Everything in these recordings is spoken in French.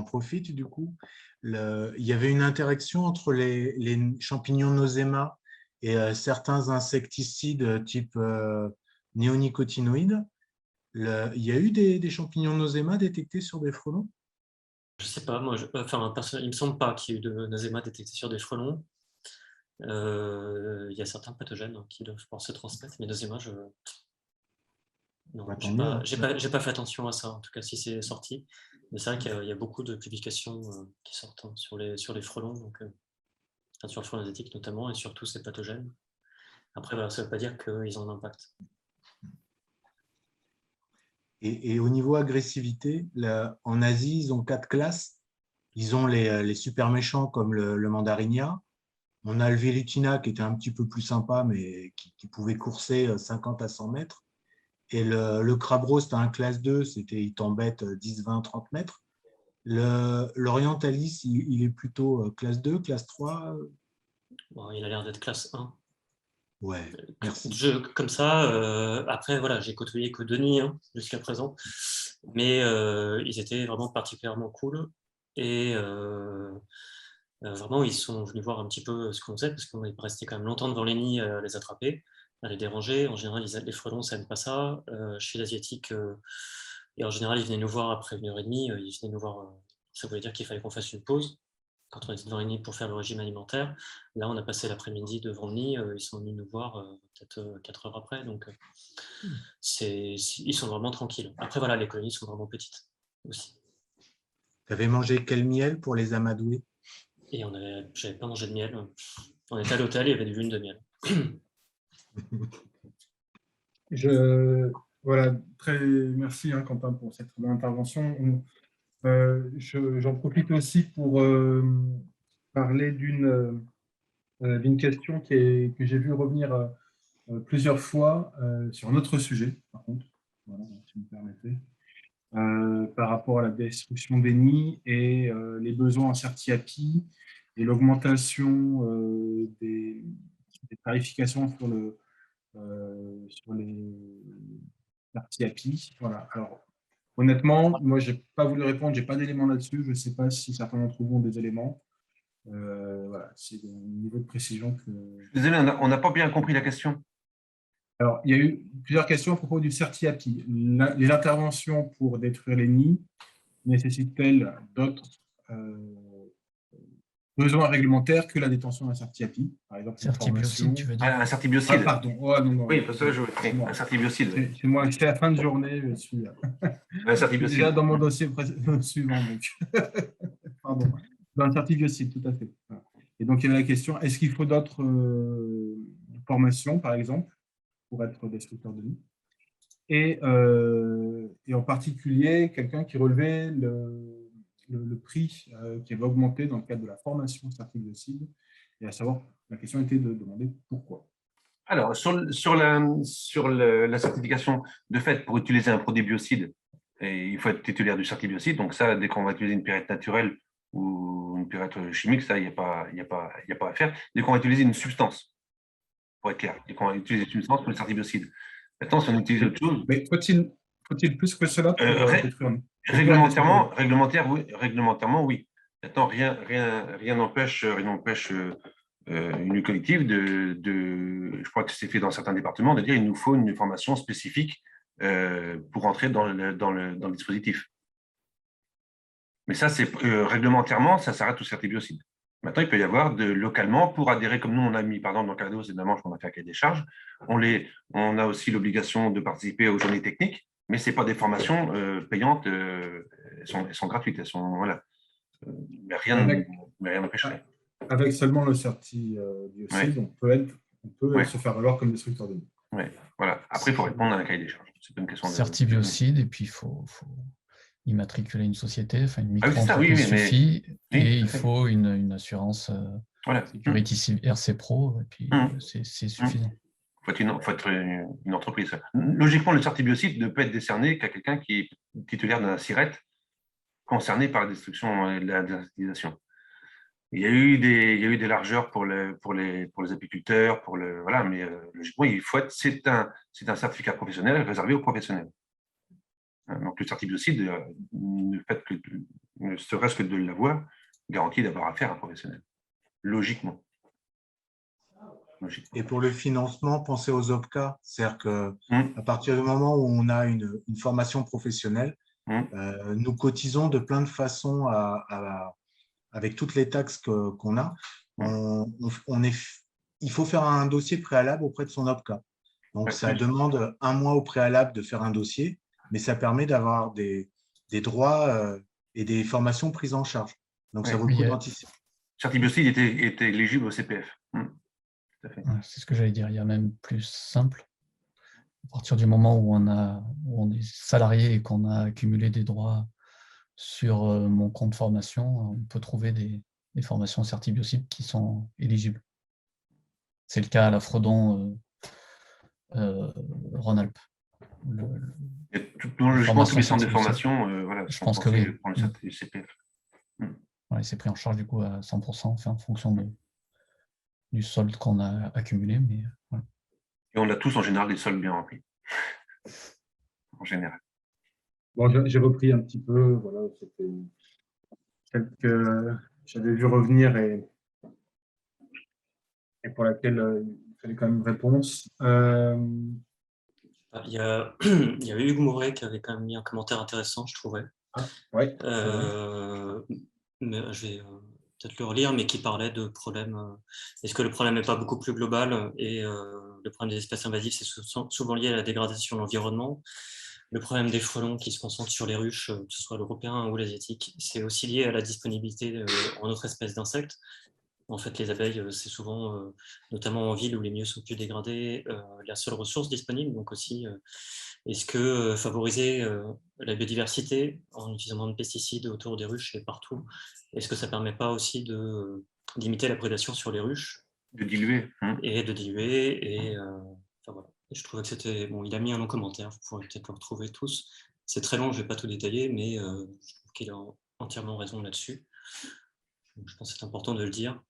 profite du coup. Il y avait une interaction entre les champignons Nosema et certains insecticides type néonicotinoïdes. Il y a eu des champignons Nosema détectés sur des frelons? Je sais pas, moi, il me semble pas qu'il y ait eu de Nosema détecté sur des frelons. Il y a certains pathogènes qui doivent, je pense, se transmettre, mais Nosema, non, Bah, tant mieux, hein. j'ai pas fait attention à ça, en tout cas, si c'est sorti. Mais c'est vrai qu'il y a beaucoup de publications qui sortent sur les frelons, donc, sur le frelon asiatique notamment, et sur tous ces pathogènes. Après, voilà, ça ne veut pas dire qu'ils ont un impact. Et au niveau agressivité, en Asie, ils ont 4 classes. Ils ont les super méchants comme le Mandarinia. On a le Velutina qui était un petit peu plus sympa, mais qui pouvait courser 50 à 100 mètres. Et le Crabreau, c'était un classe 2, il t'embête 10, 20, 30 mètres. L'Orientalis, il est plutôt classe 2, classe 3. Bon, il a l'air d'être classe 1. Ouais, merci. Comme ça, après, voilà, j'ai côtoyé que 2 nids jusqu'à présent, mais ils étaient vraiment particulièrement cool. Et vraiment, ils sont venus voir un petit peu ce qu'on faisait, parce qu'on est resté quand même longtemps devant les nids à les attraper, à les déranger. En général, les frelons, ça n'aime pas ça. Chez l'asiatique, et en général, ils venaient nous voir après 1 heure et demie. Ils venaient nous voir, ça voulait dire qu'il fallait qu'on fasse une pause quand on était devant les nids pour faire le régime alimentaire. Là, on a passé l'après-midi devant le nid. Ils sont venus nous voir peut-être 4 heures après. Donc, ils sont vraiment tranquilles. Après, voilà, les colonies sont vraiment petites aussi. Tu avais mangé quel miel pour les amadouer? Et j'avais pas mangé de miel. On était à l'hôtel, il y avait des lunes de miel. Voilà, merci Quentin pour cette bonne intervention. J'en profite aussi pour parler d'une question que j'ai vue revenir plusieurs fois sur un autre sujet, par contre, voilà, si vous me permettez, par rapport à la destruction des nids et les besoins en certi-API et l'augmentation des tarifications sur les certi-API. Voilà. Alors, honnêtement, moi, je n'ai pas voulu répondre, je n'ai pas d'éléments là-dessus. Je ne sais pas si certains d'entre vous ont des éléments. Voilà, c'est un niveau de précision que… Désolé, on n'a pas bien compris la question. Alors, il y a eu plusieurs questions à propos du certi-API. Les interventions pour détruire les nids nécessitent-elles d'autres besoins réglementaires que la détention d'un certi-API, par exemple une formation… tu veux dire. Un certibiocide. Ah, pardon. Oh, non. Oui, parce que un certibiocide. C'est moi, c'est la fin de journée, je suis Un certibiocide. déjà dans mon dossier suivant. Donc. Pardon. Dans un certibiocide, tout à fait. Voilà. Et donc, il y avait la question, est-ce qu'il faut d'autres formations, par exemple, pour être destructeur de nids et en particulier, quelqu'un qui relevait le prix qui avait augmenté dans le cadre de la formation certibiocide, et à savoir, la question était de demander pourquoi. Alors, sur la certification, de fait, pour utiliser un produit biocide, il faut être titulaire du certibiocide. Donc ça, dès qu'on va utiliser une pyrète naturelle ou une pyrète chimique, ça, il n'y a pas à faire. Dès qu'on va utiliser une substance, pour être clair, dès qu'on va utiliser une substance pour le certibiocide. Maintenant, si on utilise autre chose… Mais faut-il plus que cela pour détruire un… Réglementairement, oui. Maintenant, rien n'empêche une lutte collective je crois que c'est fait dans certains départements, de dire qu'il nous faut une formation spécifique pour entrer dans le dispositif. Mais ça, c'est réglementairement, ça s'arrête au certibiocide. Maintenant, il peut y avoir localement, pour adhérer, comme nous, on a mis, par exemple, dans le cadre de Manche, on a fait un cahier des charges, on a aussi l'obligation de participer aux journées techniques, mais ce n'est pas des formations payantes, elles sont gratuites, elles sont, voilà. Mais rien n'empêcherait. Avec seulement le certi-biocide, on peut se faire valoir comme destructeur de nids. Oui, voilà. Après, il faut répondre à un cahier des charges. C'est pas une question de… Certi-biocide, et puis il faut immatriculer une société, enfin une oui, micro-entreprise suffit, et il faut une assurance Security RC Pro, et puis c'est suffisant. Il faut être une entreprise. Logiquement, le certibiocide ne peut être décerné qu'à quelqu'un qui est titulaire d'un SIRET concerné par la destruction et la désactivation. Il y a eu des largeurs pour les apiculteurs, voilà, mais logiquement, c'est un certificat professionnel réservé aux professionnels. Donc, le certibiocide, le fait que, ne serait-ce que de l'avoir, garantit d'avoir affaire à un professionnel, logiquement. Et pour le financement, pensez aux OPCA. C'est-à-dire qu'à partir du moment où on a une formation professionnelle, nous cotisons de plein de façons avec toutes les taxes qu'on a. Il faut faire un dossier préalable auprès de son OPCA. Donc, ça demande 1 mois au préalable de faire un dossier, mais ça permet d'avoir des droits et des formations prises en charge. Donc, ça vaut le coup d'anticiper. Certibiocide était éligible au CPF. C'est ce que j'allais dire. Il y a même plus simple. À partir du moment où on est salarié et qu'on a accumulé des droits sur mon compte formation, on peut trouver des formations certibiocides qui sont éligibles. C'est le cas à la Fredon Rhône-Alpes. Logiquement, tous les centres de formation, je pense que oui. Prendre le CPF. C'est pris en charge du coup à 100%, en fonction du solde qu'on a accumulé. Mais, voilà. Et on a tous en général des soldes bien remplis. En général. Bon, j'ai repris un petit peu, voilà, c'était celle que j'avais vu revenir et pour laquelle il fallait quand même une réponse. Il y a Hugues Mouret qui avait quand même mis un commentaire intéressant, je trouvais. Ouais. Mais je vais peut-être le relire, mais qui parlait de problèmes. Est-ce que le problème n'est pas beaucoup plus global? Et le problème des espèces invasives, c'est souvent lié à la dégradation de l'environnement. Le problème des frelons qui se concentrent sur les ruches, que ce soit l'européen ou l'asiatique, c'est aussi lié à la disponibilité en autres espèces d'insectes. En fait, les abeilles, c'est souvent, notamment en ville où les milieux sont plus dégradés, la seule ressource disponible. Donc aussi, est-ce que favoriser la biodiversité en utilisant moins de pesticides autour des ruches et partout, est-ce que ça ne permet pas aussi de limiter la prédation sur les ruches? De diluer. Et de diluer. Et voilà. Je trouvais que c'était... Bon, il a mis un long commentaire, vous pourrez peut-être le retrouver tous. C'est très long, je ne vais pas tout détailler, mais je trouve qu'il a entièrement raison là-dessus. Je pense que c'est important de le dire.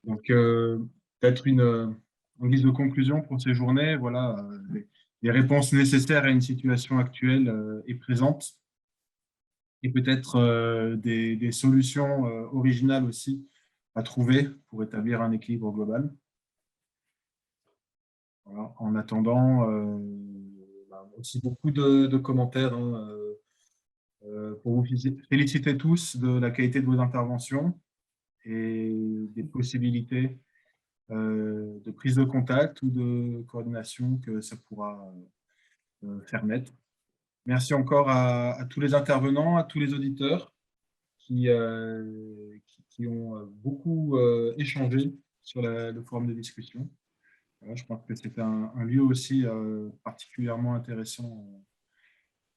Donc, peut-être en guise de conclusion pour ces journées, voilà, les réponses nécessaires à une situation actuelle et présente, et peut-être des solutions originales aussi à trouver pour établir un équilibre global. Voilà. En attendant, aussi beaucoup de commentaires pour vous féliciter tous de la qualité de vos interventions et des possibilités de prise de contact ou de coordination que ça pourra faire naître. Merci encore à tous les intervenants, à tous les auditeurs qui ont beaucoup échangé sur le forum de discussion. Voilà, je pense que c'était un lieu aussi particulièrement intéressant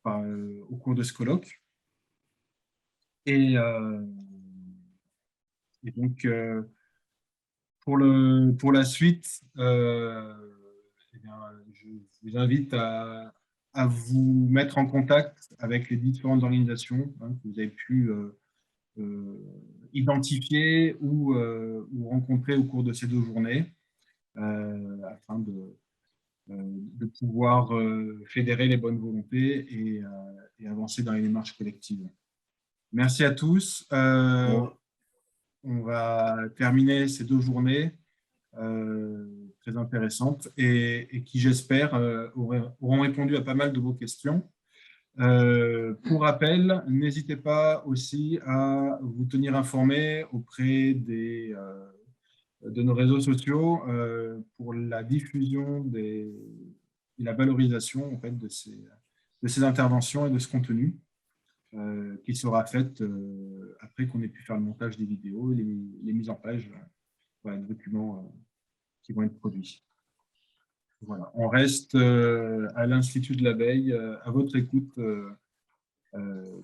au cours de ce colloque. Et donc, pour la suite, eh bien, je vous invite à vous mettre en contact avec les différentes organisations que vous avez pu identifier ou rencontrer au cours de ces 2 journées afin de pouvoir fédérer les bonnes volontés et avancer dans les démarches collectives. Merci à tous. On va terminer ces 2 journées très intéressantes et qui, j'espère, auront répondu à pas mal de vos questions. Pour rappel, n'hésitez pas aussi à vous tenir informés auprès de nos réseaux sociaux pour la diffusion et la valorisation en fait, de ces interventions et de ce contenu qui sera faite après qu'on ait pu faire le montage des vidéos et les mises en page des documents qui vont être produits. Voilà. On reste à l'Institut de l'abeille, à votre écoute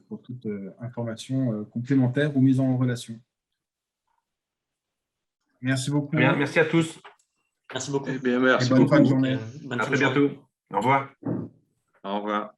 pour toute information complémentaire ou mise en relation. Merci beaucoup. Bien, merci à tous. Merci beaucoup. Eh bien, merci et bonne beaucoup. fin de journée. Bonne à fin de très journée. bientôt. Au revoir. Au revoir.